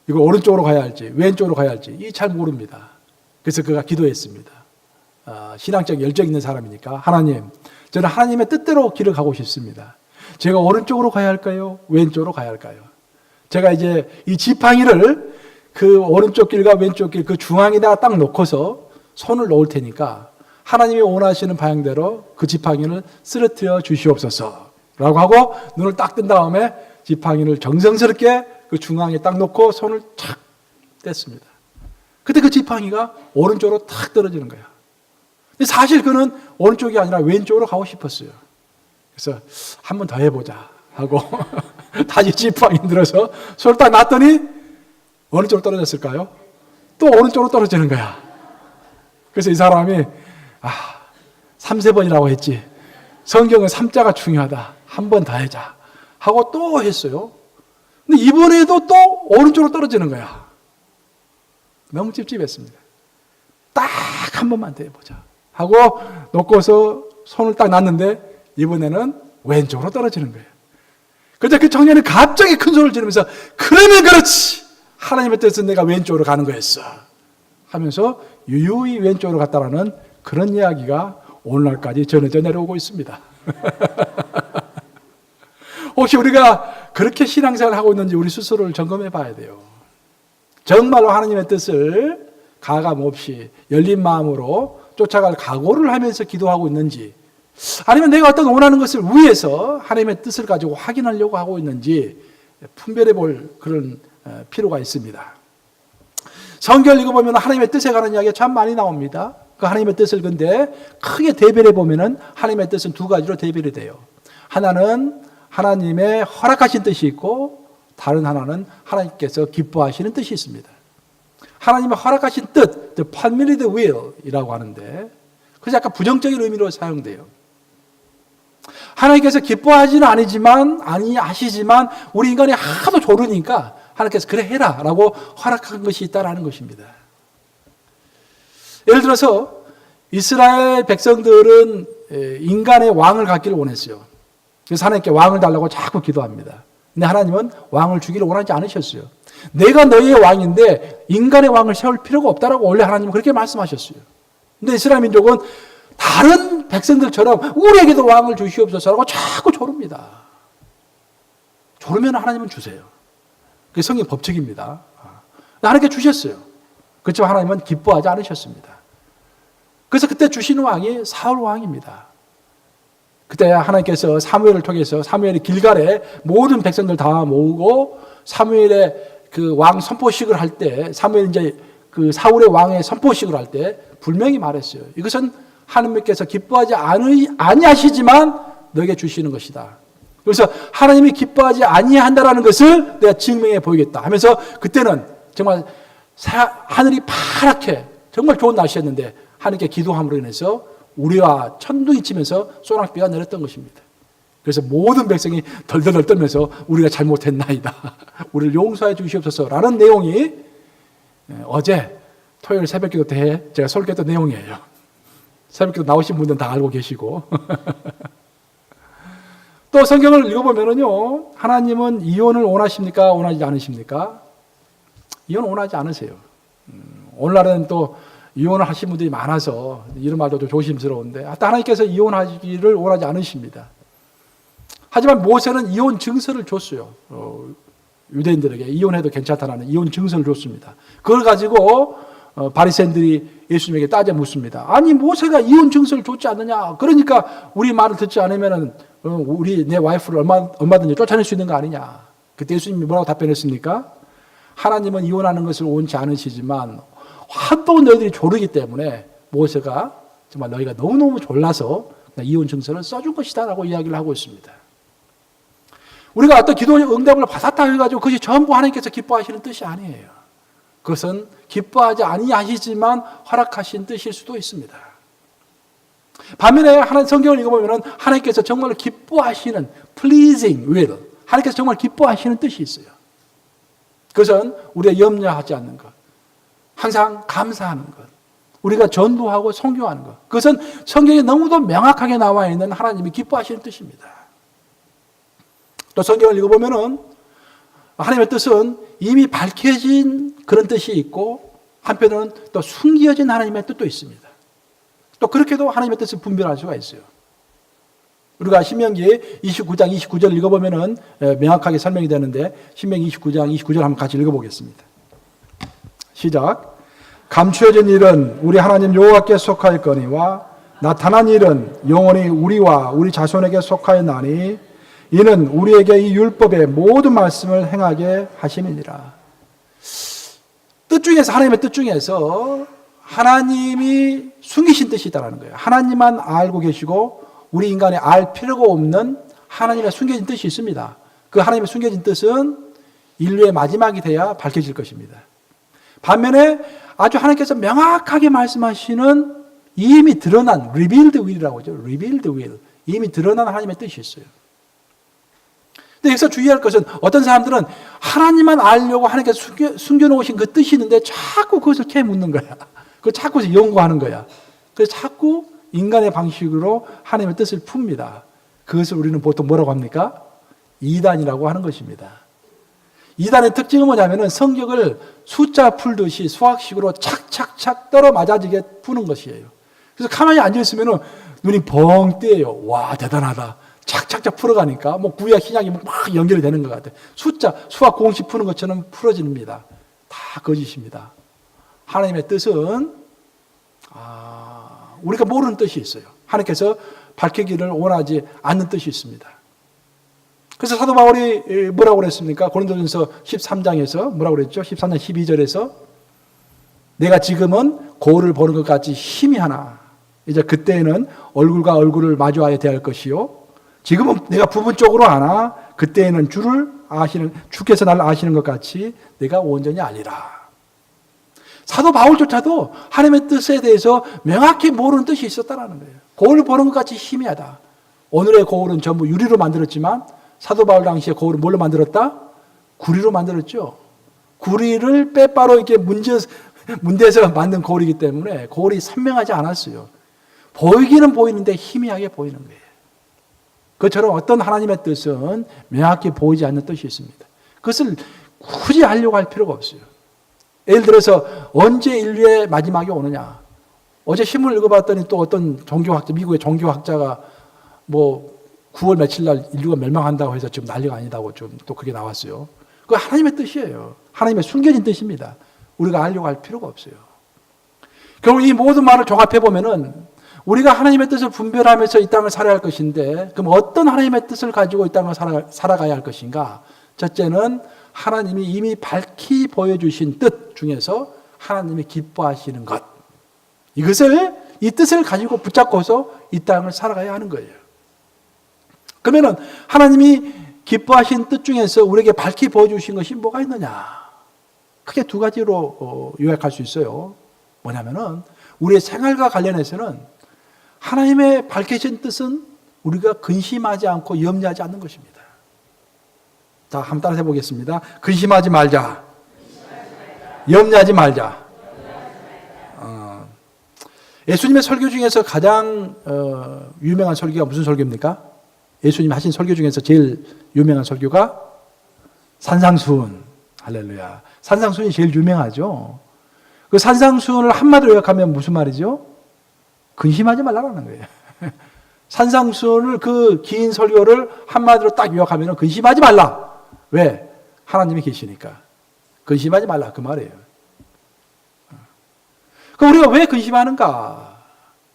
이거 오른쪽으로 가야 할지 왼쪽으로 가야 할지 이 잘 모릅니다. 그래서 그가 기도했습니다. 신앙적 열정 있는 사람이니까 하나님, 저는 하나님의 뜻대로 길을 가고 싶습니다. 제가 오른쪽으로 가야 할까요? 왼쪽으로 가야 할까요? 제가 이제 이 지팡이를 그 오른쪽 길과 왼쪽 길 그 중앙에다가 딱 놓고서 손을 놓을 테니까 하나님이 원하시는 방향대로 그 지팡이를 쓰러뜨려 주시옵소서 라고 하고 눈을 딱 뜬 다음에 지팡이를 정성스럽게 그 중앙에 딱 놓고 손을 착 뗐습니다. 그때 그 지팡이가 오른쪽으로 탁 떨어지는 거야. 근데 사실 그는 오른쪽이 아니라 왼쪽으로 가고 싶었어요. 그래서 한 번 더 해보자 하고 다시 지팡이 들어서 손을 딱 놨더니 어느 쪽으로 떨어졌을까요? 또 오른쪽으로 떨어지는 거야. 그래서 이 사람이 3세번이라고 했지. 성경은 3자가 중요하다. 한 번 더 하자 하고 또 했어요. 근데 이번에도 또 오른쪽으로 떨어지는 거야. 너무 찝찝했습니다. 딱 한 번만 더 해보자 하고 놓고서 손을 딱 놨는데 이번에는 왼쪽으로 떨어지는 거예요. 그런데 그 청년이 갑자기 큰 소리를 지르면서 그러면 그렇지, 하나님의 뜻은 내가 왼쪽으로 가는 거였어 하면서 유유히 왼쪽으로 갔다라는 그런 이야기가 오늘날까지 전해져 내려오고 있습니다. 혹시 우리가 그렇게 신앙생활을 하고 있는지 우리 스스로를 점검해 봐야 돼요. 정말로 하나님의 뜻을 가감 없이 열린 마음으로 쫓아갈 각오를 하면서 기도하고 있는지, 아니면 내가 어떤 원하는 것을 위해서 하나님의 뜻을 가지고 확인하려고 하고 있는지 분별해 볼 그런 필요가 있습니다. 성경을 읽어보면 하나님의 뜻에 관한 이야기가 참 많이 나옵니다. 그 하나님의 뜻을 근데 크게 대별해 보면은 하나님의 뜻은 두 가지로 대별이 돼요. 하나는 하나님의 허락하신 뜻이 있고 다른 하나는 하나님께서 기뻐하시는 뜻이 있습니다. 하나님의 허락하신 뜻, the permitted will 이라고 하는데 그래서 약간 부정적인 의미로 사용돼요. 하나님께서 기뻐하지는 아니하시지만 우리 인간이 하도 조르니까 하나님께서 그래 해라 라고 허락한 것이 있다라는 것입니다. 예를 들어서 이스라엘 백성들은 인간의 왕을 갖기를 원했어요. 그래서 하나님께 왕을 달라고 자꾸 기도합니다. 근데 하나님은 왕을 주기를 원하지 않으셨어요. 내가 너희의 왕인데 인간의 왕을 세울 필요가 없다라고 원래 하나님은 그렇게 말씀하셨어요. 근데 이스라엘 민족은 다른 백성들처럼 우리에게도 왕을 주시옵소서라고 자꾸 조릅니다. 조르면 하나님은 주세요. 그게 성경 법칙입니다. 하나님께 주셨어요. 그렇지만 하나님은 기뻐하지 않으셨습니다. 그래서 그때 주신 왕이 사울 왕입니다. 그때 하나님께서 사무엘을 통해서 사무엘이 길갈에 모든 백성들 다 모으고 사무엘의 그 왕 선포식을 할 때 사무엘이 이제 그 사울의 왕의 선포식을 할 때 분명히 말했어요. 이것은 하나님께서 기뻐하지 아니하시지만 너에게 주시는 것이다. 그래서 하나님이 기뻐하지 아니한다라는 것을 내가 증명해 보이겠다 하면서 그때는 정말 하늘이 파랗게 정말 좋은 날씨였는데 하나님께 기도함으로 인해서 우리와 천둥이 치면서 소낙비가 내렸던 것입니다. 그래서 모든 백성이 덜덜덜 떨면서 우리가 잘못했나이다. 우리를 용서해 주시옵소서라는 내용이 어제 토요일 새벽기도 때 제가 설교했던 내용이에요. 새벽기도 나오신 분들은 다 알고 계시고 또 성경을 읽어보면요, 하나님은 이혼을 원하십니까? 원하지 않으십니까? 이혼 원하지 않으세요. 오늘날은 또 이혼을 하신 분들이 많아서 이런 말도 좀 조심스러운데 하나님께서 이혼하기를 원하지 않으십니다. 하지만 모세는 이혼 증서를 줬어요. 유대인들에게 이혼해도 괜찮다는 이혼 증서를 줬습니다. 그걸 가지고 바리새인들이 예수님에게 따져 묻습니다. 아니 모세가 이혼 증서를 줬지 않느냐? 그러니까 우리 말을 듣지 않으면은 우리 내 와이프를 얼마든지 쫓아낼 수 있는 거 아니냐? 그때 예수님이 뭐라고 답변했습니까? 하나님은 이혼하는 것을 원치 않으시지만 하도 너희들이 조르기 때문에 모세가 정말 너희가 너무너무 졸라서 이혼 증서를 써준 것이다라고 이야기를 하고 있습니다. 우리가 어떤 기도 응답을 받았다 해가지고 그것이 전부 하나님께서 기뻐하시는 뜻이 아니에요. 그것은 기뻐하지 아니하시지만 허락하신 뜻일 수도 있습니다. 반면에 하나님 성경을 읽어보면 하나님께서 정말 기뻐하시는 pleasing will, 하나님께서 정말 기뻐하시는 뜻이 있어요. 그것은 우리가 염려하지 않는 것, 항상 감사하는 것, 우리가 전도하고 선교하는 것, 그것은 성경에 너무도 명확하게 나와 있는 하나님이 기뻐하시는 뜻입니다. 또 성경을 읽어보면은 하나님의 뜻은 이미 밝혀진 그런 뜻이 있고 한편으로는 또 숨겨진 하나님의 뜻도 있습니다. 또 그렇게도 하나님의 뜻을 분별할 수가 있어요. 우리가 신명기 29장 29절 읽어보면은 명확하게 설명이 되는데 신명기 29장 29절 한번 같이 읽어보겠습니다. 시작. 감추어진 일은 우리 하나님 여호와께 속하였거니와 나타난 일은 영원히 우리와 우리 자손에게 속하였나니 이는 우리에게 이 율법의 모든 말씀을 행하게 하심이니라. 뜻 중에서 하나님의 뜻 중에서 하나님이 숨기신 뜻이 있다는 거예요. 하나님만 알고 계시고 우리 인간이 알 필요가 없는 하나님의 숨겨진 뜻이 있습니다. 그 하나님의 숨겨진 뜻은 인류의 마지막이 돼야 밝혀질 것입니다. 반면에 아주 하나님께서 명확하게 말씀하시는 이미 드러난 revealed will이라고 하죠. revealed will. 이미 드러난 하나님의 뜻이 있어요. 근데 여기서 주의할 것은 어떤 사람들은 하나님만 알려고 하나님께서 숨겨놓으신 그 뜻이 있는데 자꾸 그것을 캐묻는 거야. 그걸 자꾸 연구하는 거야. 그래서 자꾸 인간의 방식으로 하나님의 뜻을 풉니다. 그것을 우리는 보통 뭐라고 합니까? 이단이라고 하는 것입니다. 이단의 특징은 뭐냐면은 성경을 숫자 풀듯이 수학식으로 착착착 떨어 맞아지게 푸는 것이에요. 그래서 가만히 앉아있으면은 눈이 벙 뜨여요. 와, 대단하다. 착착착 풀어가니까 뭐 구약 신약이 막 연결이 되는 것 같아요. 숫자, 수학 공식 푸는 것처럼 풀어집니다. 다 거짓입니다. 하나님의 뜻은 우리가 모르는 뜻이 있어요. 하나님께서 밝히기를 원하지 않는 뜻이 있습니다. 그래서 사도 바울이 뭐라고 그랬습니까? 고린도전서 13장에서 뭐라고 그랬죠? 13장 12절에서 내가 지금은 거울을 보는 것 같이 희미하나 이제 그때는 얼굴과 얼굴을 마주하여 대할 것이요 지금은 내가 부분적으로 아나 그때에는 주께서 나를 아시는 것 같이 내가 온전히 알리라. 사도 바울조차도 하나님의 뜻에 대해서 명확히 모르는 뜻이 있었다는 거예요. 거울을 보는 것 같이 희미하다. 오늘의 거울은 전부 유리로 만들었지만 사도 바울 당시에 거울을 뭘로 만들었다? 구리로 만들었죠. 구리를 빼빠로 이렇게 문대서 만든 거울이기 때문에 거울이 선명하지 않았어요. 보이기는 보이는데 희미하게 보이는 거예요. 그처럼 어떤 하나님의 뜻은 명확히 보이지 않는 뜻이 있습니다. 그것을 굳이 하려고 할 필요가 없어요. 예를 들어서 언제 인류의 마지막이 오느냐. 어제 신문을 읽어봤더니 또 어떤 종교학자, 미국의 종교학자가 뭐 9월 며칠 날 인류가 멸망한다고 해서 지금 난리가 아니다고 좀 또 그게 나왔어요. 그거 하나님의 뜻이에요. 하나님의 숨겨진 뜻입니다. 우리가 알려고 할 필요가 없어요. 결국 이 모든 말을 종합해 보면은 우리가 하나님의 뜻을 분별하면서 이 땅을 살아야 할 것인데 그럼 어떤 하나님의 뜻을 가지고 이 땅을 살아가야 할 것인가? 첫째는 하나님이 이미 밝히 보여주신 뜻 중에서 하나님이 기뻐하시는 것. 이 뜻을 가지고 붙잡고서 이 땅을 살아가야 하는 거예요. 그러면은 하나님이 기뻐하신 뜻 중에서 우리에게 밝히 보여주신 것이 뭐가 있느냐? 크게 두 가지로 요약할 수 있어요. 뭐냐면은 우리의 생활과 관련해서는 하나님의 밝혀진 뜻은 우리가 근심하지 않고 염려하지 않는 것입니다. 자, 한번 따라해 보겠습니다. 근심하지 말자. 염려하지 말자. 예수님의 설교 중에서 가장 유명한 설교가 무슨 설교입니까? 예수님 하신 설교 중에서 제일 유명한 설교가 산상수훈. 할렐루야. 산상수훈이 제일 유명하죠. 그 산상수훈을 한마디로 요약하면 무슨 말이죠? 근심하지 말라는 거예요. 산상수훈을 그 긴 설교를 한마디로 딱 요약하면 근심하지 말라. 왜? 하나님이 계시니까. 근심하지 말라 그 말이에요. 그럼 우리가 왜 근심하는가?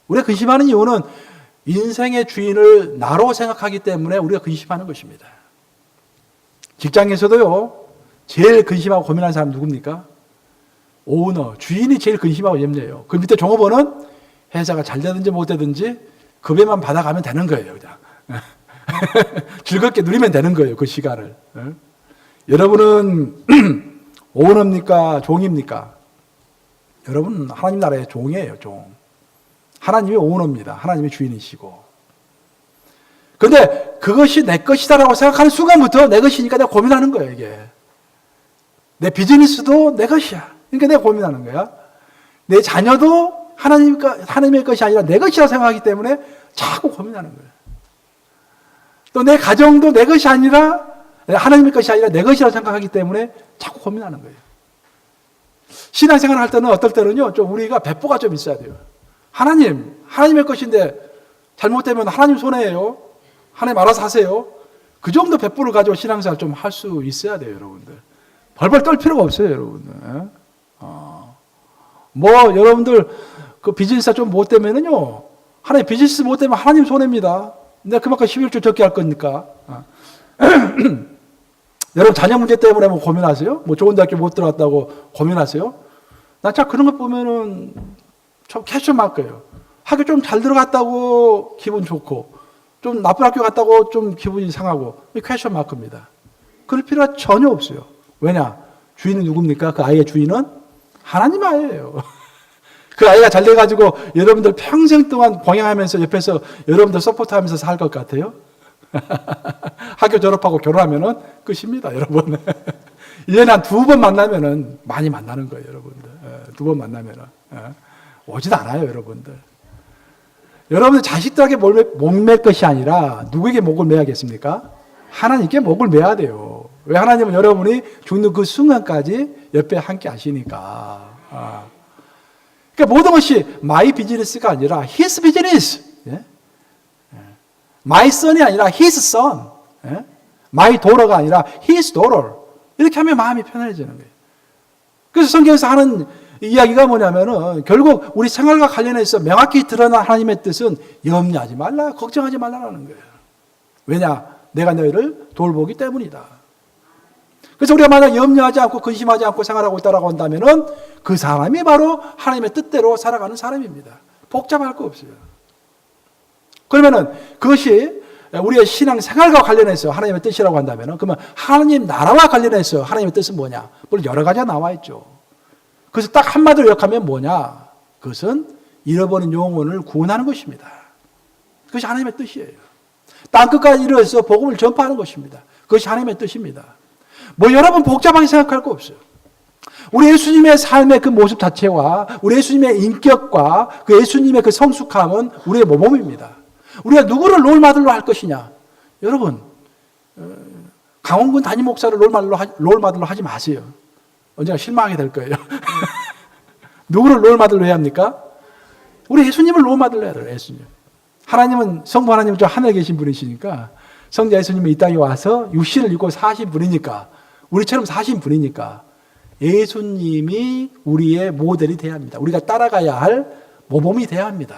우리가 근심하는 이유는 인생의 주인을 나로 생각하기 때문에 우리가 근심하는 것입니다. 직장에서도요. 제일 근심하고 고민하는 사람 누굽니까? 오너, 주인이 제일 근심하고 염려해요. 그 밑에 종업원은 회사가 잘 되든지 못 되든지 급여만 받아가면 되는 거예요. 그냥. 즐겁게 누리면 되는 거예요. 그 시간을. 여러분은 오너입니까? 종입니까? 여러분은 하나님 나라의 종이에요. 종. 하나님이 오너입니다. 하나님이 주인이시고. 그런데 그것이 내 것이다라고 생각하는 순간부터 내 것이니까 내가 고민하는 거예요. 이게. 내 비즈니스도 내 것이야. 그러니까 내가 고민하는 거야. 내 자녀도 하나님의 것이 아니라 내 것이라 생각하기 때문에 자꾸 고민하는 거예요. 또 내 가정도 내 것이 아니라 하나님의 것이 아니라 내 것이라고 생각하기 때문에 자꾸 고민하는 거예요. 신앙생활을 할 때는 어떨 때는요, 좀 우리가 배포가 좀 있어야 돼요. 하나님의 것인데 잘못되면 하나님 손해예요. 하나님 알아서 하세요. 그 정도 배포를 가지고 신앙생활 좀 할 수 있어야 돼요, 여러분들. 벌벌 떨 필요가 없어요, 여러분들. 여러분들 그 비즈니스가 좀 못되면은요, 하나님 비즈니스 못되면 하나님 손해입니다. 내가 그만큼 11조 적게 할 거니까. 여러분 자녀 문제 때문에 뭐 고민하세요? 뭐 좋은 대학교 못 들어갔다고 고민하세요? 나 참 그런 거 보면은 좀 캐션 마크예요. 학교 좀 잘 들어갔다고 기분 좋고, 좀 나쁜 학교 갔다고 좀 기분이 상하고, 이 캐션 마크입니다. 그럴 필요가 전혀 없어요. 왜냐? 주인은 누굽니까? 그 아이의 주인은 하나님 아이예요. 그 아이가 잘 돼가지고 여러분들 평생 동안 봉양하면서 옆에서 여러분들 서포트하면서 살 것 같아요? 학교 졸업하고 결혼하면은 끝입니다, 여러분. 1년에 한 2번 만나면은 많이 만나는 거예요, 여러분들. 2번 만나면은. 오지도 않아요, 여러분들. 여러분들 자식들에게 목맬 것이 아니라 누구에게 목을 매야겠습니까? 하나님께 목을 매야 돼요. 왜? 하나님은 여러분이 죽는 그 순간까지 옆에 함께 하시니까. 그러니까 모든 것이 my business가 아니라 his business. my son이 아니라 his son. my daughter가 아니라 his daughter. 이렇게 하면 마음이 편안해지는 거예요. 그래서 성경에서 하는 이야기가 뭐냐면은 결국 우리 생활과 관련해서 명확히 드러난 하나님의 뜻은 염려하지 말라, 걱정하지 말라라는 거예요. 왜냐? 내가 너희를 돌보기 때문이다. 그래서 우리가 만약 염려하지 않고 근심하지 않고 생활하고 있다라고 한다면은 그 사람이 바로 하나님의 뜻대로 살아가는 사람입니다. 복잡할 거 없어요. 그러면은 그것이 우리의 신앙 생활과 관련해서 하나님의 뜻이라고 한다면은 그러면 하나님 나라와 관련해서 하나님의 뜻은 뭐냐? 물론 여러 가지가 나와 있죠. 그래서 딱 한마디로 요약하면 뭐냐? 그것은 잃어버린 영혼을 구원하는 것입니다. 그것이 하나님의 뜻이에요. 땅끝까지 이르러서 복음을 전파하는 것입니다. 그것이 하나님의 뜻입니다. 여러분 복잡하게 생각할 거 없어요. 우리 예수님의 삶의 그 모습 자체와 우리 예수님의 인격과 그 예수님의 그 성숙함은 우리의 모범입니다. 우리가 누구를 롤모델로 할 것이냐? 여러분, 강원군 담임 목사를 롤모델로 하지 마세요. 언젠가 실망하게 될 거예요. 누구를 롤모델로 해야 합니까? 우리 예수님을 롤모델로 해야 돼요, 예수님. 하나님은, 성부 하나님은 저 하늘에 계신 분이시니까, 성자 예수님이 이 땅에 와서 육신을 입고 사신 분이니까, 우리처럼 사신 분이니까, 예수님이 우리의 모델이 돼야 합니다. 우리가 따라가야 할 모범이 돼야 합니다.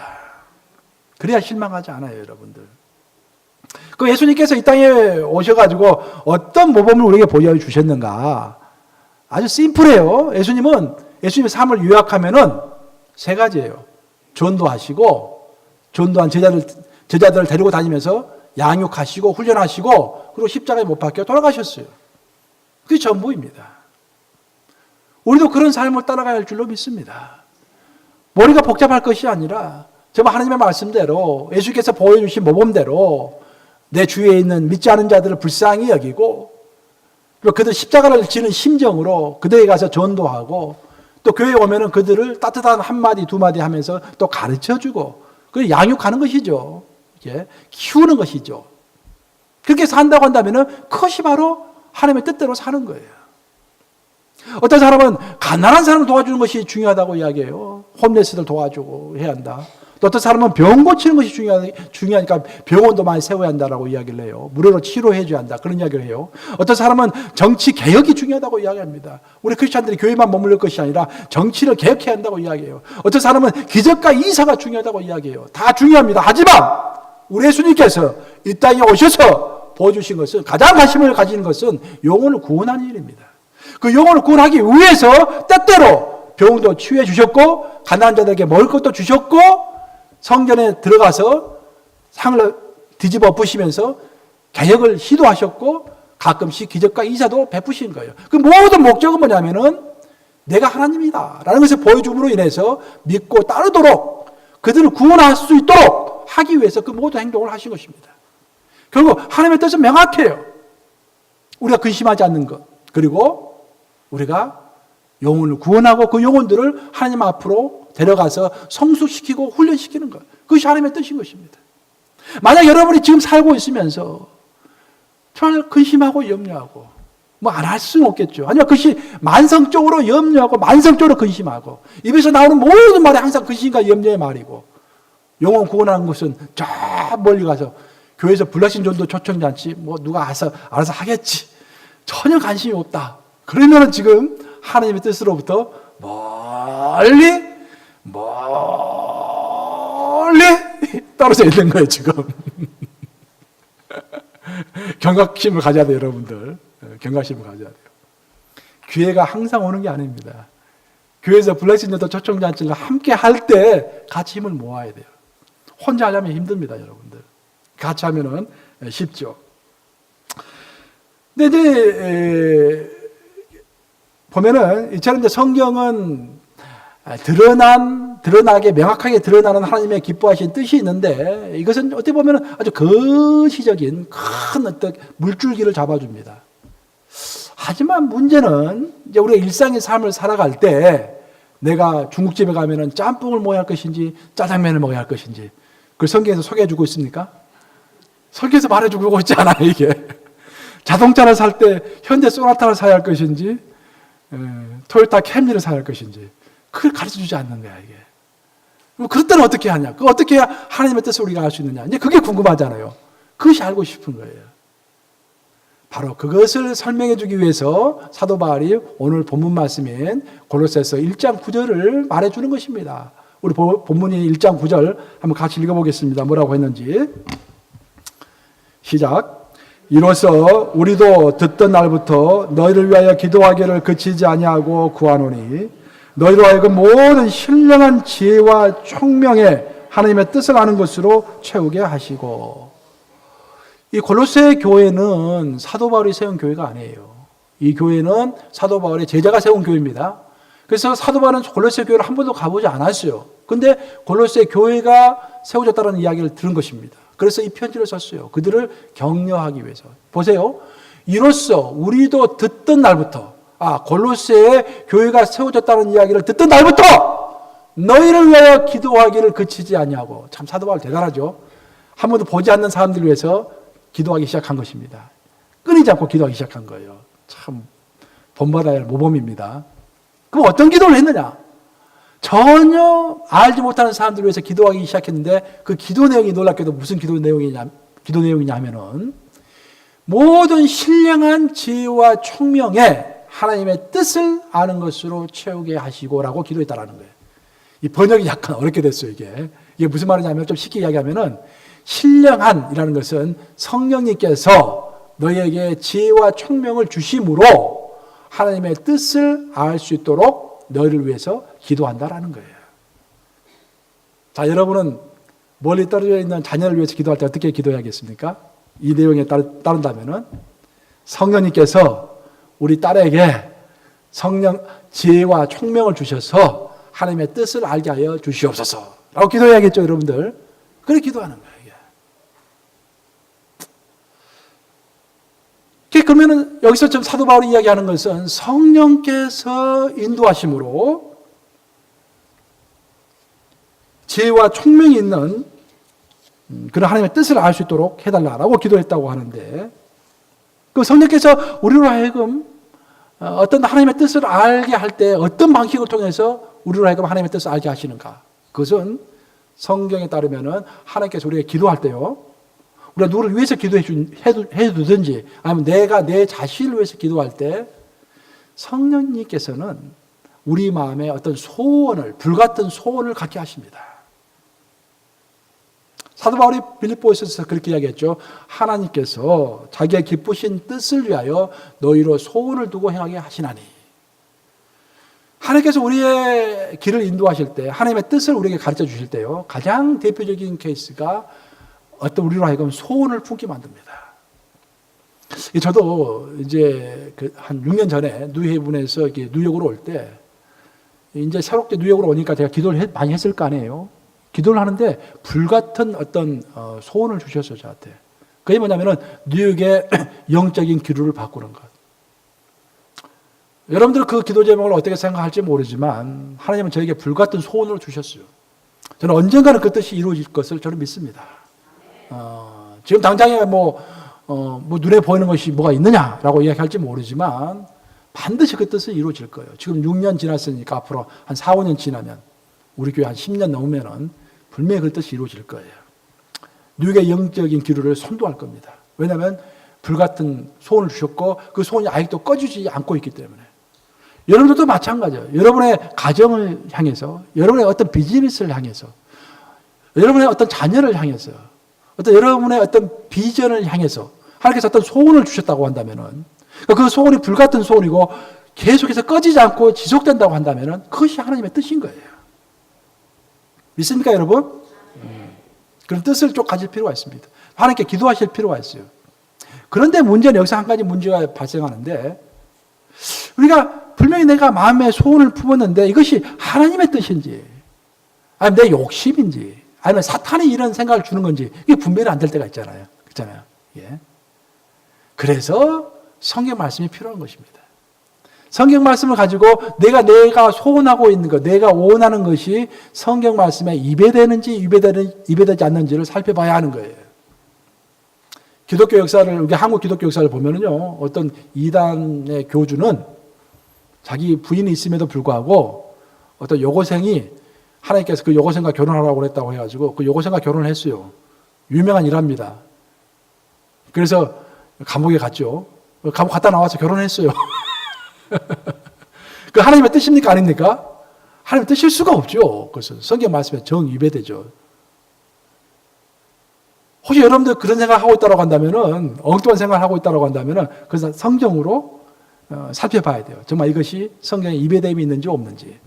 그래야 실망하지 않아요, 여러분들. 그 예수님께서 이 땅에 오셔가지고 어떤 모범을 우리에게 보여주셨는가? 아주 심플해요. 예수님의 삶을 요약하면은 세 가지예요. 전도하시고, 전도한 제자들을 데리고 다니면서 양육하시고, 훈련하시고, 그리고 십자가에 못 박혀 돌아가셨어요. 그게 전부입니다. 우리도 그런 삶을 따라가야 할 줄로 믿습니다. 머리가 복잡할 것이 아니라, 정말 하나님의 말씀대로, 예수께서 보여주신 모범대로, 내 주위에 있는 믿지 않은 자들을 불쌍히 여기고, 그리고 그들 십자가를 지는 심정으로 그들에게 가서 전도하고, 또 교회에 오면은 그들을 따뜻한 한마디, 두마디 하면서 또 가르쳐 주고, 그 양육하는 것이죠. 이렇게 키우는 것이죠. 그렇게 산다고 한다면은 그것이 바로 하나님의 뜻대로 사는 거예요. 어떤 사람은 가난한 사람을 도와주는 것이 중요하다고 이야기해요. 홈레스들 도와주고 해야 한다. 또 어떤 사람은 병 고치는 것이 중요하니까 병원도 많이 세워야 한다라고 이야기를 해요. 무료로 치료해 줘야 한다. 그런 이야기를 해요. 어떤 사람은 정치 개혁이 중요하다고 이야기합니다. 우리 크리스찬들이 교회만 머무를 것이 아니라 정치를 개혁해야 한다고 이야기해요. 어떤 사람은 기적과 이사가 중요하다고 이야기해요. 다 중요합니다. 하지만 우리 예수님께서 이 땅에 오셔서 보여주신 것은, 가장 관심을 가지는 것은 영혼을 구원하는 일입니다. 그 영혼을 구원하기 위해서 때때로 병도 치유해 주셨고, 가난한 자들에게 먹을 것도 주셨고, 성전에 들어가서 상을 뒤집어 엎으시면서 개혁을 시도하셨고, 가끔씩 기적과 이사도 베푸신 거예요. 그 모든 목적은 뭐냐면은 내가 하나님이다 라는 것을 보여줌으로 인해서 믿고 따르도록, 그들을 구원할 수 있도록 하기 위해서 그 모든 행동을 하신 것입니다. 결국 하나님의 뜻은 명확해요. 우리가 근심하지 않는 것, 그리고 우리가 영혼을 구원하고 그 영혼들을 하나님 앞으로 데려가서 성숙시키고 훈련시키는 것, 그것이 하나님의 뜻인 것입니다. 만약 여러분이 지금 살고 있으면서 정말 근심하고 염려하고 뭐 안 할 수는 없겠죠. 아니면 그것이 만성적으로 염려하고 만성적으로 근심하고 입에서 나오는 모든 말이 항상 근심과 염려의 말이고 영혼 구원하는 것은 저 멀리 가서 교회에서 불러신 전도 초청잔치 뭐 누가 알아서 하겠지. 전혀 관심이 없다. 그러면 지금 하나님의 뜻으로부터 멀리 떨어져 있는 거예요, 지금. 경각심을 가져야 돼요, 여러분들. 경각심을 가져야 돼요. 기회가 항상 오는 게 아닙니다. 교회에서 블레싱 전도 초청잔치를 함께 할 때 같이 힘을 모아야 돼요. 혼자 하려면 힘듭니다, 여러분들. 같이 하면은 쉽죠. 근데 이제 보면은 이처럼 이제 성경은 드러나게 명확하게 드러나는 하나님의 기뻐하신 뜻이 있는데 이것은 어떻게 보면 아주 거시적인 큰 어떤 물줄기를 잡아줍니다. 하지만 문제는 이제 우리가 일상의 삶을 살아갈 때 내가 중국집에 가면은 짬뽕을 먹어야 할 것인지 짜장면을 먹어야 할 것인지 그걸 성경에서 소개해주고 있습니까? 성경에서 말해주고 있지 않아요, 이게. 자동차를 살 때 현대 소나타를 사야 할 것인지 토요타 캠리를 사야 할 것인지 그걸 가르쳐주지 않는 거야, 이게. 그럼 그럴 때는 어떻게 하냐? 그 어떻게 해야 하나님의 뜻을 우리가 알 수 있느냐? 이제 그게 궁금하잖아요. 그것이 알고 싶은 거예요. 바로 그것을 설명해 주기 위해서 사도 바울이 오늘 본문 말씀인 골로새서 1장 9절을 말해 주는 것입니다. 우리 본문이 1장 9절 한번 같이 읽어보겠습니다. 뭐라고 했는지. 시작. 이로써 우리도 듣던 날부터 너희를 위하여 기도하기를 그치지 아니하고 구하노니 너희로 하여금 모든 신령한 지혜와 총명에 하나님의 뜻을 아는 것으로 채우게 하시고. 이 골로새 교회는 사도 바울이 세운 교회가 아니에요. 이 교회는 사도 바울의 제자가 세운 교회입니다. 그래서 사도 바울은 골로새 교회를 한 번도 가보지 않았어요. 근데 골로새 교회가 세워졌다는 이야기를 들은 것입니다. 그래서 이 편지를 썼어요. 그들을 격려하기 위해서. 보세요. 이로써 우리도 듣던 날부터 골로새의 교회가 세워졌다는 이야기를 듣던 날부터 너희를 위하여 기도하기를 그치지 아니하고. 참 사도 바울 대단하죠. 한 번도 보지 않는 사람들을 위해서 기도하기 시작한 것입니다. 끊이지 않고 기도하기 시작한 거예요. 참 본받아야 할 모범입니다. 그럼 어떤 기도를 했느냐? 전혀 알지 못하는 사람들을 위해서 기도하기 시작했는데 그 기도 내용이 놀랍게도 무슨 기도 내용이냐 하면은 모든 신령한 지혜와 총명에 하나님의 뜻을 아는 것으로 채우게 하시고라고 기도했다라는 거예요. 이 번역이 약간 어렵게 됐어요, 이게. 이게 무슨 말이냐면 좀 쉽게 이야기하면은 신령한이라는 것은 성령님께서 너희에게 지혜와 총명을 주심으로 하나님의 뜻을 알 수 있도록 너희를 위해서 기도한다라는 거예요. 자, 여러분은 멀리 떨어져 있는 자녀를 위해서 기도할 때 어떻게 기도해야겠습니까? 이 내용에 따른다면은 성령님께서 우리 딸에게 성령 지혜와 총명을 주셔서 하나님의 뜻을 알게 하여 주시옵소서라고 기도해야겠죠, 여러분들. 그래 기도하는 거예요. 그러면은 여기서 좀 사도 바울이 이야기하는 것은 성령께서 인도하심으로 지혜와 총명이 있는 그런 하나님의 뜻을 알 수 있도록 해달라고 기도했다고 하는데 그 성령께서 우리로 하여금 어떤 하나님의 뜻을 알게 할 때 어떤 방식을 통해서 우리로 하여금 하나님의 뜻을 알게 하시는가? 그것은 성경에 따르면은 하나님께서 우리가 기도할 때요. 우리가 누구를 위해서 해두든지 아니면 내가 내 자신을 위해서 기도할 때 성령님께서는 우리 마음에 어떤 소원을, 불같은 소원을 갖게 하십니다. 사도 바울이 빌립보서에서 그렇게 이야기했죠. 하나님께서 자기의 기쁘신 뜻을 위하여 너희로 소원을 두고 행하게 하시나니. 하나님께서 우리의 길을 인도하실 때, 하나님의 뜻을 우리에게 가르쳐 주실 때요. 가장 대표적인 케이스가 어떤 우리로 하여금 소원을 품게 만듭니다. 저도 이제 한 6년 전에 뉴헤븐에서 뉴욕으로 올 때, 이제 새롭게 뉴욕으로 오니까 제가 기도를 많이 했을 거 아니에요. 기도를 하는데 불같은 어떤 소원을 주셨어요, 저한테. 그게 뭐냐면은 뉴욕의 영적인 기류를 바꾸는 것. 여러분들 그 기도 제목을 어떻게 생각할지 모르지만 하나님은 저에게 불같은 소원을 주셨어요. 저는 언젠가는 그 뜻이 이루어질 것을 저는 믿습니다. 지금 당장에 뭐 눈에 보이는 것이 뭐가 있느냐라고 이야기할지 모르지만 반드시 그 뜻은 이루어질 거예요. 지금 6년 지났으니까 앞으로 한 4, 5년 지나면 우리 교회 한 10년 넘으면은 분명히 그 뜻이 이루어질 거예요. 누구의 영적인 기류를 선도할 겁니다. 왜냐하면 불같은 소원을 주셨고 그 소원이 아직도 꺼지지 않고 있기 때문에. 여러분들도 마찬가지예요. 여러분의 가정을 향해서, 여러분의 어떤 비즈니스를 향해서, 여러분의 어떤 자녀를 향해서, 여러분의 어떤 비전을 향해서 하나님께서 어떤 소원을 주셨다고 한다면은 그 소원이 불같은 소원이고 계속해서 꺼지지 않고 지속된다고 한다면은 그것이 하나님의 뜻인 거예요. 믿습니까, 여러분? 그런 뜻을 좀 가질 필요가 있습니다. 하나님께 기도하실 필요가 있어요. 그런데 문제는 여기서 한 가지 문제가 발생하는데 우리가 분명히 내가 마음에 소원을 품었는데 이것이 하나님의 뜻인지 아니면 내 욕심인지 아니면 사탄이 이런 생각을 주는 건지 이게 분별이 안 될 때가 있잖아요. 그렇잖아요. 예. 그래서 성경 말씀이 필요한 것입니다. 성경 말씀을 가지고 내가 소원하고 있는 것, 내가 원하는 것이 성경 말씀에 입에되는지 입에되지 않는지를 살펴봐야 하는 거예요. 기독교 역사를, 우리 한국 기독교 역사를 보면은요, 어떤 이단의 교주는 자기 부인이 있음에도 불구하고 어떤 여고생이 하나님께서 그 여고생과 결혼하라고 했다고 해가지고 그 여고생과 결혼을 했어요. 유명한 일화입니다. 그래서 감옥에 갔죠. 감옥 갔다 나와서 결혼했어요. 그 하나님의 뜻입니까? 아닙니까? 하나님의 뜻일 수가 없죠. 그래서 성경 말씀에 정위배되죠. 혹시 여러분들 그런 생각을 하고 있다고 한다면은, 엉뚱한 생각을 하고 있다고 한다면은, 그래서 성경으로 살펴봐야 돼요. 정말 이것이 성경에 위배됨이 있는지 없는지.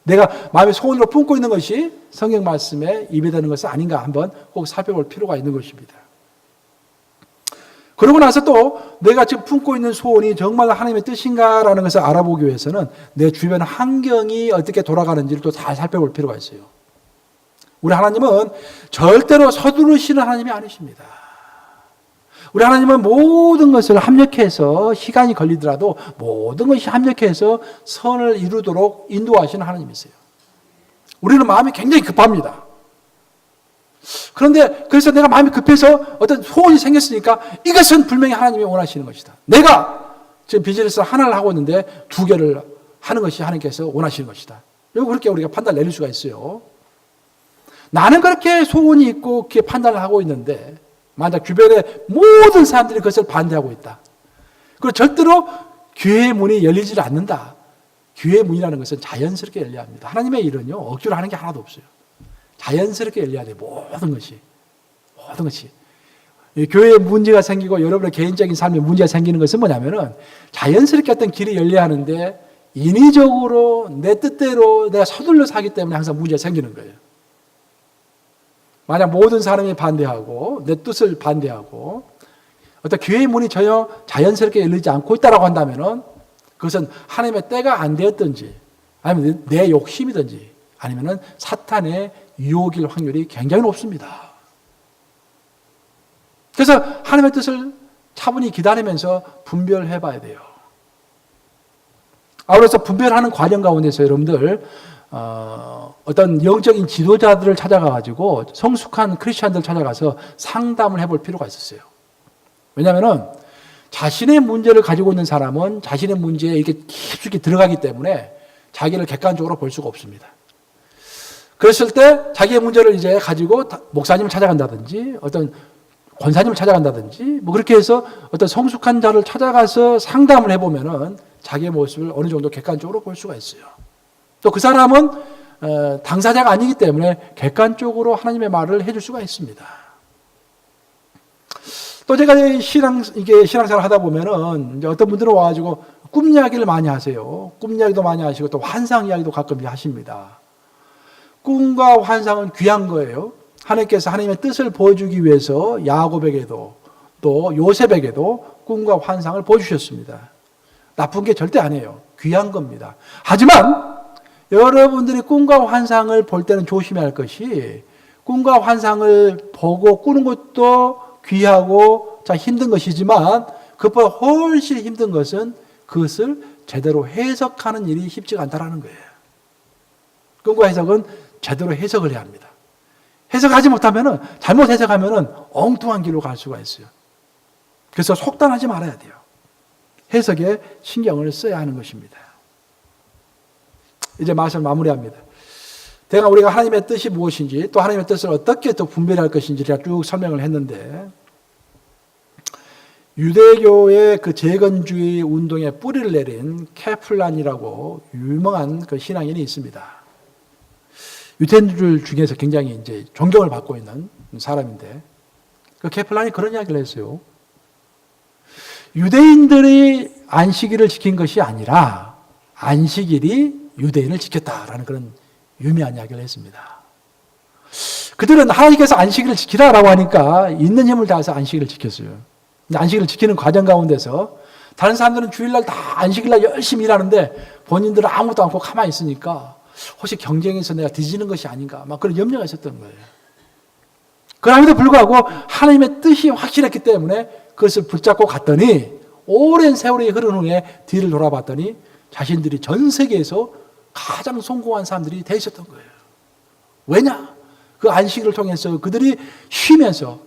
내가 마음의 소원으로 품고 있는 것이 성경 말씀에 위배되는 것은 아닌가 한번 꼭 살펴볼 필요가 있는 것입니다. 그러고 나서 또 내가 지금 품고 있는 소원이 정말 하나님의 뜻인가라는 것을 알아보기 위해서는 내 주변 환경이 어떻게 돌아가는지를 또 잘 살펴볼 필요가 있어요. 우리 하나님은 절대로 서두르시는 하나님이 아니십니다. 우리 하나님은 모든 것을 합력해서 시간이 걸리더라도 모든 것이 합력해서 선을 이루도록 인도하시는 하나님이세요. 우리는 마음이 굉장히 급합니다. 그런데 그래서 내가 마음이 급해서 어떤 소원이 생겼으니까 이것은 분명히 하나님이 원하시는 것이다. 내가 지금 비즈니스 하나를 하고 있는데 2개를 하는 것이 하나님께서 원하시는 것이다. 그렇게 우리가 판단을 내릴 수가 있어요. 나는 그렇게 소원이 있고 그렇게 판단을 하고 있는데 만약 주변의 모든 사람들이 그것을 반대하고 있다. 그리고 절대로 교회의 문이 열리지 않는다. 교회의 문이라는 것은 자연스럽게 열려야 합니다. 하나님의 일은요, 억지로 하는 게 하나도 없어요. 자연스럽게 열려야 돼요. 모든 것이. 교회에 문제가 생기고 여러분의 개인적인 삶에 문제가 생기는 것은 뭐냐면은 자연스럽게 어떤 길이 열려야 하는데 인위적으로 내 뜻대로 내가 서둘러서 하기 때문에 항상 문제가 생기는 거예요. 만약 모든 사람이 반대하고 내 뜻을 반대하고 어떤 교회의 문이 전혀 자연스럽게 열리지 않고 있다고 한다면은 그것은 하나님의 때가 안 되었든지 아니면 내 욕심이든지 아니면은 사탄의 유혹일 확률이 굉장히 높습니다. 그래서 하나님의 뜻을 차분히 기다리면서 분별해 봐야 돼요. 그래서 분별하는 과정 가운데서 여러분들 어떤 영적인 지도자들을 찾아가가지고 성숙한 크리스찬들을 찾아가서 상담을 해볼 필요가 있었어요. 왜냐하면 자신의 문제를 가지고 있는 사람은 자신의 문제에 이렇게 깊숙이 들어가기 때문에 자기를 객관적으로 볼 수가 없습니다. 그랬을 때 자기의 문제를 이제 가지고 목사님을 찾아간다든지 어떤 권사님을 찾아간다든지 뭐 그렇게 해서 어떤 성숙한 자를 찾아가서 상담을 해보면은 자기의 모습을 어느 정도 객관적으로 볼 수가 있어요. 또 그 사람은 당사자가 아니기 때문에 객관적으로 하나님의 말을 해줄 수가 있습니다. 또 제가 신앙생활 하다 보면은 이제 어떤 분들은 와가지고 꿈 이야기를 많이 하세요. 꿈 이야기도 많이 하시고 또 환상 이야기도 가끔 하십니다. 꿈과 환상은 귀한 거예요. 하나님께서 하나님의 뜻을 보여주기 위해서 야곱에게도 또 요셉에게도 꿈과 환상을 보여주셨습니다. 나쁜 게 절대 아니에요. 귀한 겁니다. 하지만 여러분들이 꿈과 환상을 볼 때는 조심해야 할 것이 꿈과 환상을 보고 꾸는 것도 귀하고 참 힘든 것이지만 그것보다 훨씬 힘든 것은 그것을 제대로 해석하는 일이 쉽지가 않다는 거예요. 꿈과 해석은 제대로 해석을 해야 합니다. 해석하지 못하면 잘못 해석하면 엉뚱한 길로 갈 수가 있어요. 그래서 속단하지 말아야 돼요. 해석에 신경을 써야 하는 것입니다. 이제 말씀을 마무리합니다. 제가 우리가 하나님의 뜻이 무엇인지 또 하나님의 뜻을 어떻게 또 분별할 것인지 제가 쭉 설명을 했는데, 유대교의 그 재건주의 운동에 뿌리를 내린 케플란이라고 유명한 그 신앙인이 있습니다. 유대인들 중에서 굉장히 이제 존경을 받고 있는 사람인데, 그 케플란이 그런 이야기를 했어요. 유대인들이 안식일을 지킨 것이 아니라 안식일이 유대인을 지켰다라는 그런 유명한 이야기를 했습니다. 그들은 하나님께서 안식일을 지키라라고 하니까 있는 힘을 다해서 안식일을 지켰어요. 근데 안식일을 지키는 과정 가운데서 다른 사람들은 주일날 다 안식일날 열심히 일하는데 본인들은 아무것도 않고 가만히 있으니까 혹시 경쟁에서 내가 뒤지는 것이 아닌가 막 그런 염려가 있었던 거예요. 그럼에도 불구하고 하나님의 뜻이 확실했기 때문에 그것을 붙잡고 갔더니 오랜 세월이 흐른 후에 뒤를 돌아봤더니 자신들이 전 세계에서 가장 성공한 사람들이 돼 있었던 거예요. 왜냐? 그 안식일을 통해서 그들이 쉬면서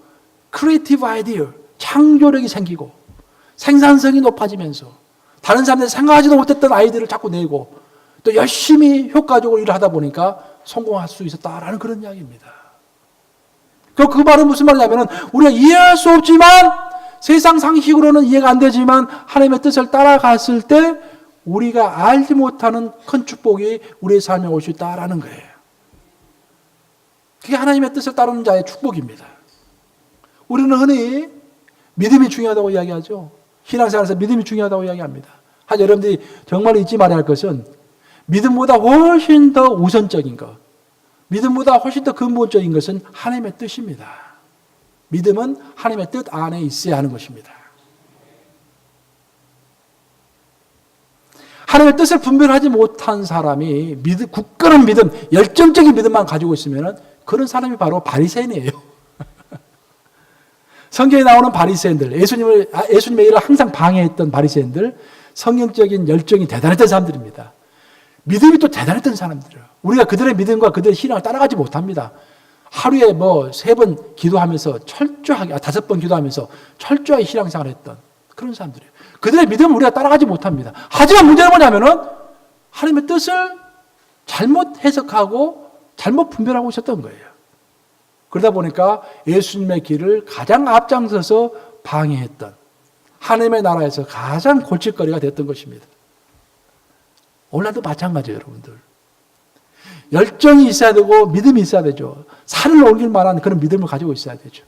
크리에이티브 아이디어, 창조력이 생기고 생산성이 높아지면서 다른 사람들이 생각하지도 못했던 아이디어를 자꾸 내고 또 열심히 효과적으로 일을 하다 보니까 성공할 수 있었다라는 그런 이야기입니다. 그 말은 무슨 말이냐면 우리가 이해할 수 없지만 세상 상식으로는 이해가 안 되지만 하나님의 뜻을 따라갔을 때 우리가 알지 못하는 큰 축복이 우리의 삶에 올 수 있다라는 거예요. 그게 하나님의 뜻을 따르는 자의 축복입니다. 우리는 흔히 믿음이 중요하다고 이야기하죠. 신앙생활에서 믿음이 중요하다고 이야기합니다. 하지만 여러분들이 정말 잊지 말아야 할 것은 믿음보다 훨씬 더 우선적인 것, 믿음보다 훨씬 더 근본적인 것은 하나님의 뜻입니다. 믿음은 하나님의 뜻 안에 있어야 하는 것입니다. 하나님의 뜻을 분별하지 못한 사람이 굳건한 믿음, 열정적인 믿음만 가지고 있으면 그런 사람이 바로 바리새인이에요. 성경에 나오는 바리새인들, 예수님의 일을 항상 방해했던 바리새인들, 성경적인 열정이 대단했던 사람들입니다. 믿음이 또 대단했던 사람들이에요. 우리가 그들의 믿음과 그들의 신앙을 따라가지 못합니다. 하루에 3번 기도하면서 철저하게, 5번 기도하면서 철저하게 신앙생활을 했던 그런 사람들이에요. 그들의 믿음을 우리가 따라가지 못합니다. 하지만 문제는 뭐냐면은 하나님의 뜻을 잘못 해석하고 잘못 분별하고 있었던 거예요. 그러다 보니까 예수님의 길을 가장 앞장서서 방해했던 하나님의 나라에서 가장 골칫거리가 됐던 것입니다. 오늘도 마찬가지예요, 여러분들. 열정이 있어야 되고 믿음이 있어야 되죠. 산을 옮길 만한 그런 믿음을 가지고 있어야 되죠.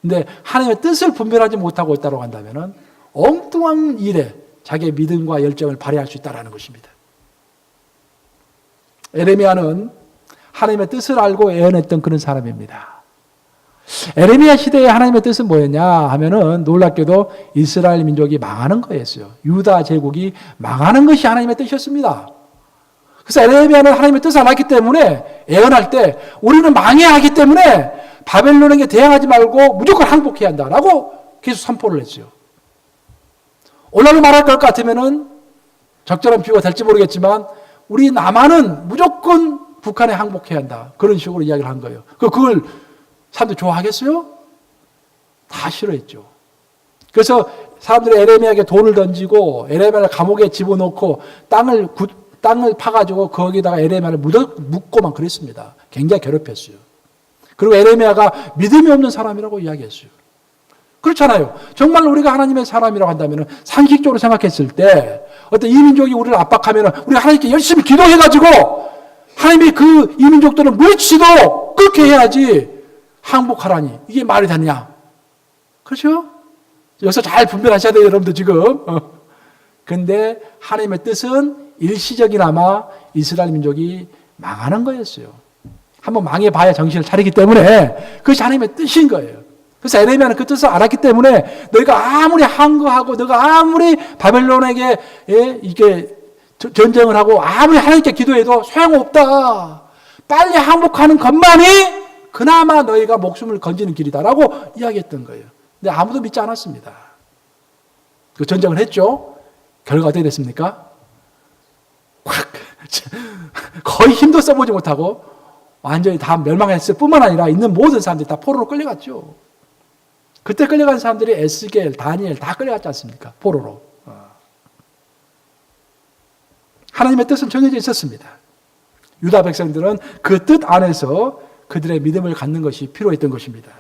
근데 하나님의 뜻을 분별하지 못하고 있다고 한다면 엉뚱한 일에 자기의 믿음과 열정을 발휘할 수 있다는 것입니다. 에레미야는 하나님의 뜻을 알고 예언했던 그런 사람입니다. 에레미야 시대에 하나님의 뜻은 뭐였냐 하면은 놀랍게도 이스라엘 민족이 망하는 거였어요. 유다 제국이 망하는 것이 하나님의 뜻이었습니다. 그래서 에레미야는 하나님의 뜻을 알았기 때문에 예언할 때 우리는 망해야 하기 때문에 바벨론에게 대항하지 말고 무조건 항복해야 한다라고 계속 선포를 했어요. 오늘날로 말할 것 같으면은 적절한 비유가 될지 모르겠지만 우리 남한은 무조건 북한에 항복해야 한다. 그런 식으로 이야기를 한 거예요. 그걸 사람들이 좋아하겠어요? 다 싫어했죠. 그래서 사람들이 에레미야에게 돈을 던지고 에레미야를 감옥에 집어넣고 땅을 파가지고 거기다가 에레미야를 묻고만 그랬습니다. 굉장히 괴롭혔어요. 그리고 에레미야가 믿음이 없는 사람이라고 이야기했어요. 그렇잖아요. 정말 우리가 하나님의 사람이라고 한다면 상식적으로 생각했을 때 어떤 이민족이 우리를 압박하면 우리가 하나님께 열심히 기도해가지고 하나님이 그 이민족들을 물리치도록 그렇게 해야지 항복하라니 이게 말이 되냐. 그렇죠? 여기서 잘 분별하셔야 돼요, 여러분들 지금. 근데 하나님의 뜻은 일시적이나마 이스라엘 민족이 망하는 거였어요. 한번 망해봐야 정신을 차리기 때문에 그것이 하나님의 뜻인 거예요. 그래서 에레미야는 그 뜻을 알았기 때문에 너희가 아무리 항거하고 너가 아무리 바벨론에게 이게 전쟁을 하고 아무리 하나님께 기도해도 소용없다. 빨리 항복하는 것만이 그나마 너희가 목숨을 건지는 길이다라고 이야기했던 거예요. 근데 아무도 믿지 않았습니다. 그 전쟁을 했죠. 결과가 어떻게 됐습니까? 확 거의 힘도 써보지 못하고 완전히 다 멸망했을 뿐만 아니라 있는 모든 사람들이 다 포로로 끌려갔죠. 그때 끌려간 사람들이 에스겔, 다니엘 다 끌려갔지 않습니까? 포로로. 하나님의 뜻은 정해져 있었습니다. 유다 백성들은 그 뜻 안에서 그들의 믿음을 갖는 것이 필요했던 것입니다.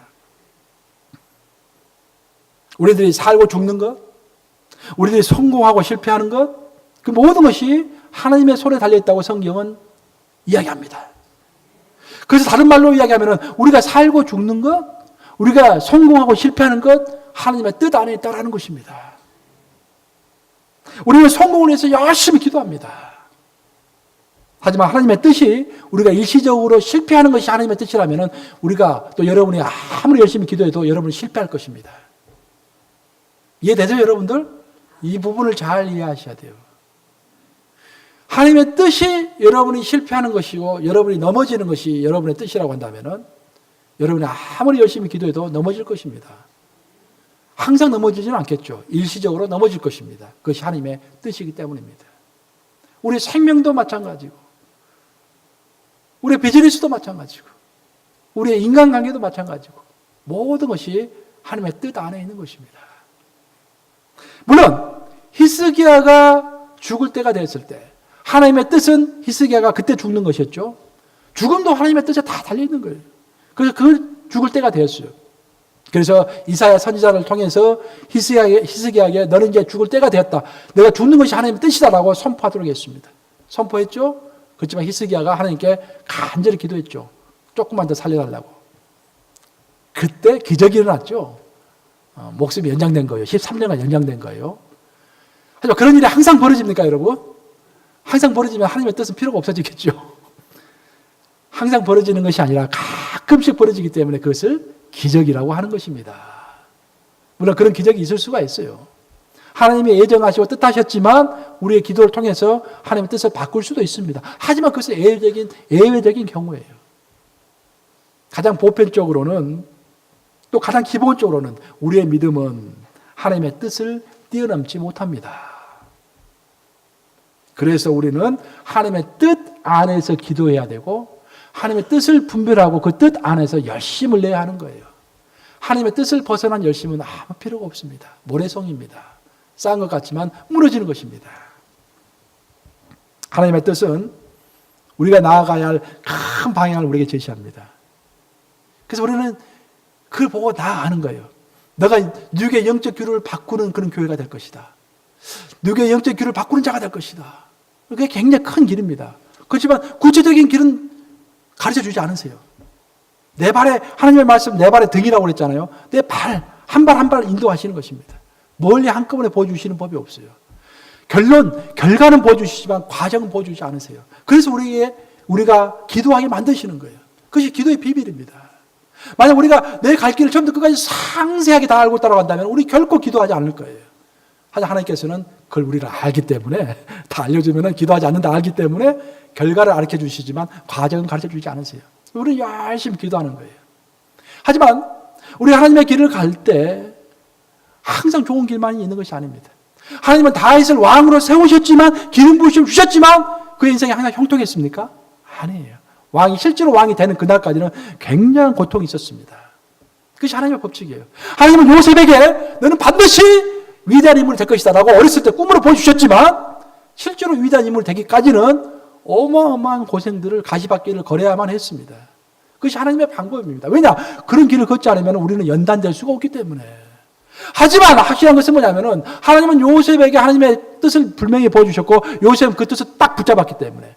우리들이 살고 죽는 것, 우리들이 성공하고 실패하는 것, 그 모든 것이 하나님의 손에 달려있다고 성경은 이야기합니다. 그래서 다른 말로 이야기하면 우리가 살고 죽는 것, 우리가 성공하고 실패하는 것, 하나님의 뜻 안에 있다라는 것입니다. 우리는 성공을 위해서 열심히 기도합니다. 하지만 하나님의 뜻이 우리가 일시적으로 실패하는 것이 하나님의 뜻이라면 우리가 또 여러분이 아무리 열심히 기도해도 여러분은 실패할 것입니다. 이해되죠, 여러분들? 이 부분을 잘 이해하셔야 돼요. 하나님의 뜻이 여러분이 실패하는 것이고 여러분이 넘어지는 것이 여러분의 뜻이라고 한다면 여러분이 아무리 열심히 기도해도 넘어질 것입니다. 항상 넘어지지는 않겠죠. 일시적으로 넘어질 것입니다. 그것이 하나님의 뜻이기 때문입니다. 우리 생명도 마찬가지고 우리의 비즈니스도 마찬가지고 우리의 인간관계도 마찬가지고 모든 것이 하나님의 뜻 안에 있는 것입니다. 물론 히스기야가 죽을 때가 됐을 때 하나님의 뜻은 히스기야가 그때 죽는 것이었죠. 죽음도 하나님의 뜻에 다 달려있는 거예요. 그래서 그 죽을 때가 되었어요. 그래서 이사야 선지자를 통해서 히스기야에게 너는 이제 죽을 때가 되었다. 내가 죽는 것이 하나님의 뜻이다라고 선포하도록 했습니다. 선포했죠. 그렇지만 히스기야가 하나님께 간절히 기도했죠. 조금만 더 살려달라고. 그때 기적이 일어났죠. 목숨이 연장된 거예요. 13년간 연장된 거예요. 하지만 그런 일이 항상 벌어집니까, 여러분? 항상 벌어지면 하나님의 뜻은 필요가 없어지겠죠. 항상 벌어지는 것이 아니라 가끔씩 벌어지기 때문에 그것을 기적이라고 하는 것입니다. 물론 그런 기적이 있을 수가 있어요. 하나님이 예정하시고 뜻하셨지만 우리의 기도를 통해서 하나님의 뜻을 바꿀 수도 있습니다. 하지만 그것은 예외적인 경우예요. 가장 보편적으로는 또 가장 기본적으로는 우리의 믿음은 하나님의 뜻을 뛰어넘지 못합니다. 그래서 우리는 하나님의 뜻 안에서 기도해야 되고 하나님의 뜻을 분별하고 그 뜻 안에서 열심을 내야 하는 거예요. 하나님의 뜻을 벗어난 열심은 아무 필요가 없습니다. 모래성입니다. 쌓은 것 같지만 무너지는 것입니다. 하나님의 뜻은 우리가 나아가야 할 큰 방향을 우리에게 제시합니다. 그래서 우리는 그걸 보고 나아가는 거예요. 너가 누구의 영적 기류를 바꾸는 그런 교회가 될 것이다. 누구의 영적 기류를 바꾸는 자가 될 것이다. 그게 굉장히 큰 길입니다. 그렇지만 구체적인 길은 가르쳐 주지 않으세요. 내 발에, 하나님의 말씀 내 발의 등이라고 그랬잖아요. 내 발, 한 발 한 발 인도하시는 것입니다. 멀리 한꺼번에 보여주시는 법이 없어요. 결과는 보여주시지만 과정은 보여주지 않으세요. 그래서 우리가 기도하게 만드시는 거예요. 그것이 기도의 비밀입니다. 만약 우리가 내 갈 길을 처음부터 끝까지 상세하게 다 알고 따라간다면 우리 결코 기도하지 않을 거예요. 하지만 하나님께서는 그걸 우리를 알기 때문에 다 알려주면 기도하지 않는다 알기 때문에 결과를 가르쳐 주시지만 과정은 가르쳐 주지 않으세요. 우리는 열심히 기도하는 거예요. 하지만 우리 하나님의 길을 갈 때 항상 좋은 길만이 있는 것이 아닙니다. 하나님은 다윗을 왕으로 세우셨지만 기름 부으심을 주셨지만 그의 인생이 항상 형통했습니까? 아니에요. 실제로 왕이 되는 그날까지는 굉장한 고통이 있었습니다. 그것이 하나님의 법칙이에요. 하나님은 요셉에게 너는 반드시 위대한 인물이 될 것이다 라고 어렸을 때 꿈으로 보여주셨지만 실제로 위대한 인물이 되기까지는 어마어마한 고생들을 가시밭길을 걸어야만 했습니다. 그것이 하나님의 방법입니다. 왜냐? 그런 길을 걷지 않으면 우리는 연단될 수가 없기 때문에. 하지만 확실한 것은 뭐냐면은 하나님은 요셉에게 하나님의 뜻을 분명히 보여주셨고 요셉은 그 뜻을 딱 붙잡았기 때문에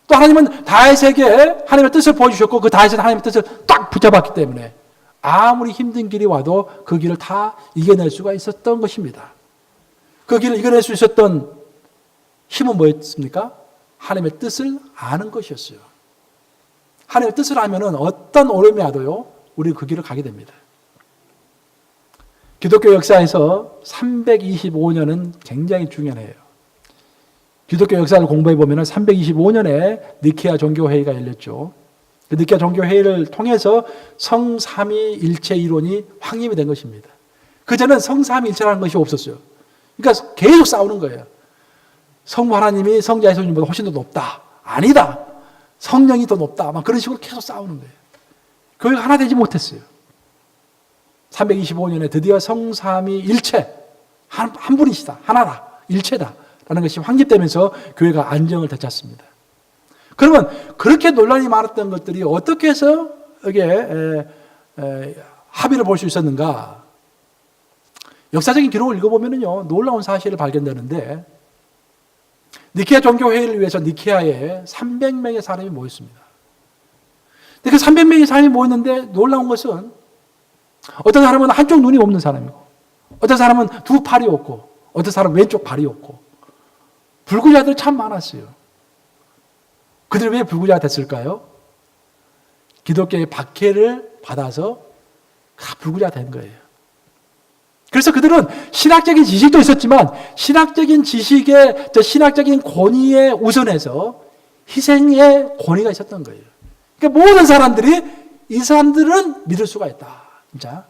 또 하나님은 다윗에게 하나님의 뜻을 보여주셨고 그 다윗은 하나님의 뜻을 딱 붙잡았기 때문에 아무리 힘든 길이 와도 그 길을 다 이겨낼 수가 있었던 것입니다. 그 길을 이겨낼 수 있었던 힘은 뭐였습니까? 하나님의 뜻을 아는 것이었어요. 하나님의 뜻을 알면은 어떤 어려움이 와도요, 우리는 그 길을 가게 됩니다. 기독교 역사에서 325년은 굉장히 중요해요. 기독교 역사를 공부해 보면 325년에 니케아 종교회의가 열렸죠. 그 니케아 종교회의를 통해서 성삼위일체 이론이 확립이 된 것입니다. 그전엔 성삼위일체라는 것이 없었어요. 그러니까 계속 싸우는 거예요. 성부 하나님이 성자의 성령보다 훨씬 더 높다. 아니다. 성령이 더 높다. 막 그런 식으로 계속 싸우는 거예요. 교회가 하나 되지 못했어요. 325년에 드디어 성삼위 일체, 한 분이시다, 하나다, 일체다 라는 것이 확립되면서 교회가 안정을 되찾습니다. 그러면 그렇게 논란이 많았던 것들이 어떻게 해서 이게 합의를 볼 수 있었는가? 역사적인 기록을 읽어보면요, 놀라운 사실을 발견되는데, 니케아 종교회의를 위해서 니케아에 300명의 사람이 모였습니다. 근데 그 300명의 사람이 모였는데 놀라운 것은 어떤 사람은 한쪽 눈이 없는 사람이고, 어떤 사람은 두 팔이 없고, 어떤 사람은 왼쪽 발이 없고, 불구자들이 참 많았어요. 그들이 왜 불구자가 됐을까요? 기독교의 박해를 받아서 다 불구자가 된 거예요. 그래서 그들은 신학적인 지식도 있었지만 신학적인 지식의 신학적인 권위에 우선해서 희생의 권위가 있었던 거예요. 그러니까 모든 사람들이 이 사람들은 믿을 수가 있다. 진짜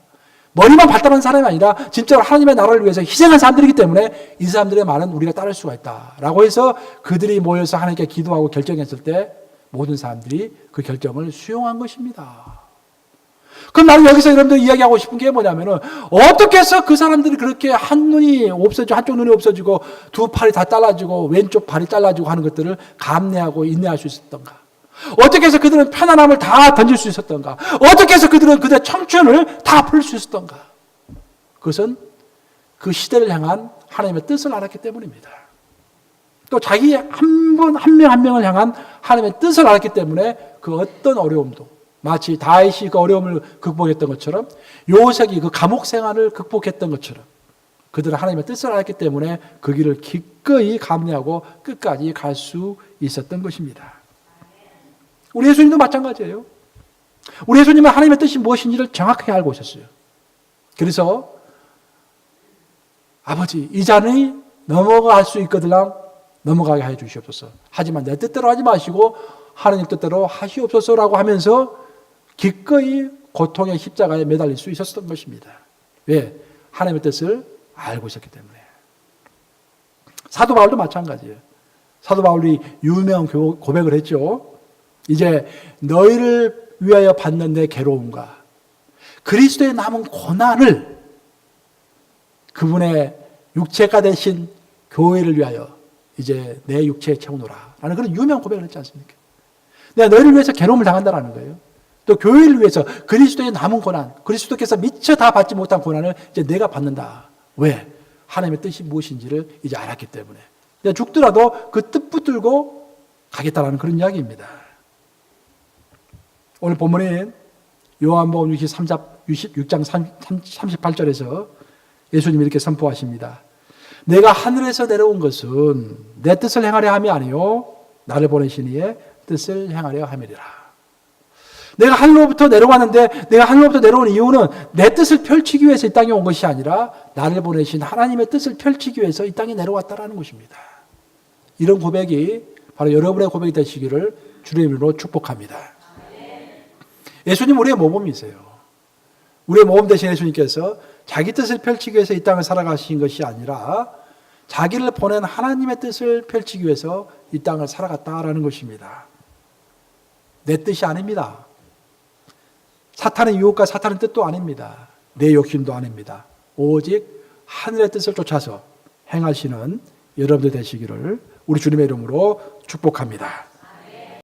머리만 발달한 사람이 아니라 진짜로 하나님의 나라를 위해서 희생한 사람들이기 때문에 이 사람들의 말은 우리가 따를 수가 있다라고 해서 그들이 모여서 하나님께 기도하고 결정했을 때 모든 사람들이 그 결정을 수용한 것입니다. 그럼 나는 여기서 여러분들 이야기하고 싶은 게 뭐냐면은 어떻게 해서 그 사람들이 그렇게 한 눈이 없어지고 한쪽 눈이 없어지고 두 팔이 다 잘라지고 왼쪽 발이 잘라지고 하는 것들을 감내하고 인내할 수 있었던가? 어떻게 해서 그들은 편안함을 다 던질 수 있었던가? 어떻게 해서 그들은 그들의 청춘을 다 풀 수 있었던가? 그것은 그 시대를 향한 하나님의 뜻을 알았기 때문입니다. 또 자기 한 분 한 명 한 명을 향한 하나님의 뜻을 알았기 때문에 그 어떤 어려움도 마치 다윗이 그 어려움을 극복했던 것처럼 요셉이 그 감옥 생활을 극복했던 것처럼 그들은 하나님의 뜻을 알았기 때문에 그 길을 기꺼이 감내하고 끝까지 갈 수 있었던 것입니다. 우리 예수님도 마찬가지예요. 우리 예수님은 하나님의 뜻이 무엇인지를 정확하게 알고 있었어요. 그래서 아버지 이 잔이 넘어갈 수 있거든 넘어가게 해 주시옵소서. 하지만 내 뜻대로 하지 마시고 하나님 뜻대로 하시옵소서라고 하면서 기꺼이 고통의 십자가에 매달릴 수 있었던 것입니다. 왜? 하나님의 뜻을 알고 있었기 때문에. 사도 바울도 마찬가지예요. 사도 바울이 유명한 고백을 했죠. 이제 너희를 위하여 받는 내 괴로움과 그리스도의 남은 고난을 그분의 육체가 되신 교회를 위하여 이제 내 육체에 채우노라 라는 그런 유명한 고백을 했지 않습니까? 내가 너희를 위해서 괴로움을 당한다라는 거예요. 또 교회를 위해서 그리스도의 남은 고난, 그리스도께서 미처 다 받지 못한 고난을 이제 내가 받는다. 왜? 하나님의 뜻이 무엇인지를 이제 알았기 때문에. 내가 죽더라도 그 뜻 붙들고 가겠다라는 그런 이야기입니다. 오늘 본문인 요한복음 6장 38절에서 예수님이 이렇게 선포하십니다. 내가 하늘에서 내려온 것은 내 뜻을 행하려 함이 아니요 나를 보내신 이의 뜻을 행하려 함이리라. 내가 하늘로부터 내려왔는데 내가 하늘로부터 내려온 이유는 내 뜻을 펼치기 위해서 이 땅에 온 것이 아니라 나를 보내신 하나님의 뜻을 펼치기 위해서 이 땅에 내려왔다라는 것입니다. 이런 고백이 바로 여러분의 고백이 되시기를 주의 이름으로 축복합니다. 예수님 우리의 모범이세요. 우리의 모범 되신 예수님께서 자기 뜻을 펼치기 위해서 이 땅을 살아가신 것이 아니라 자기를 보낸 하나님의 뜻을 펼치기 위해서 이 땅을 살아갔다라는 것입니다. 내 뜻이 아닙니다. 사탄의 유혹과 사탄의 뜻도 아닙니다. 내 욕심도 아닙니다. 오직 하늘의 뜻을 쫓아서 행하시는 여러분들 되시기를 우리 주님의 이름으로 축복합니다.